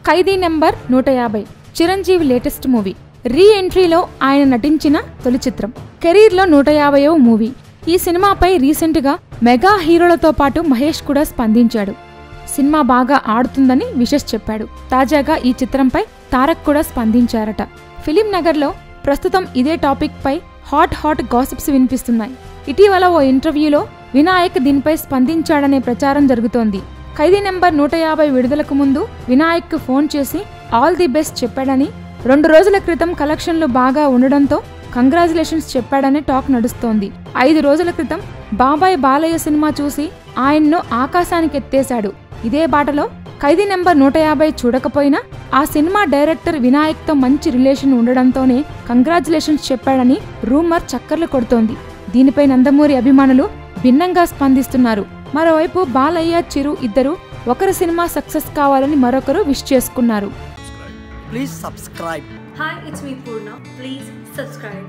ఖైదీ number 150 Chiranjeevi latest movie. రీ ఎంట్రీలో ఆయన నటించిన తొలి చిత్రం. కెరీర్లో 150వ మూవీ. ఈ సినిమాపై రీసెంట్గా మెగా హీరోలతో పాటు మహేష్ కూడా స్పందించాడు. సినిమా బాగా ఆడుతుందని విషెస్ చెప్పాడు. తాజాగా ఈ చిత్రంపై తారక్ కూడా స్పందించారట. ఫిలిం నగర్లో ప్రస్తుతం ఇదే టాపిక్ పై హాట్ గాసిప్స్ వినిపిస్తున్నాయి. ఇటీవల ఓ ఇంటర్వ్యూలో వినాయక్ దీనిపై స్పందించాడనే ప్రచారం జరుగుతోంది. ఖైదీ నెంబర్ 150 విడుదలకు ముందు వినాయక్ ఫోన్ చేసి ఆల్ ది బెస్ట్ చెప్పాడని, 2 రోజుల క్రితం కలెక్షన్లు బాగా ఉండడంతో కంగ్రాచులేషన్స్ చెప్పాడని టాక్ నడుస్తోంది. 5 రోజుల క్రితం బాబాయ్ బాలయ్య సినిమా చూసి ఆయన్ను ఆకాశానికి ఎత్తేశాడు. ఇదే బాటలో ఖైదీ నెంబర్ 150 చూడకపోయినా ఆ సినిమా డైరెక్టర్ వినాయక్తో మంచి రిలేషన్ ఉండడంతోనే కంగ్రాచులేషన్స్ చెప్పాడని రూమర్ చక్కర్లు కొడుతోంది. దీనిపై నందమూరి అభిమానులు భిన్నంగా స్పందిస్తున్నారు. మరోవైపు బాలయ్య, చిరు ఇద్దరు ఒకరి సినిమా సక్సెస్ కావాలని మరొకరు విష్ చేసుకున్నారు. Please subscribe. Hi, it's me Purna. Please subscribe.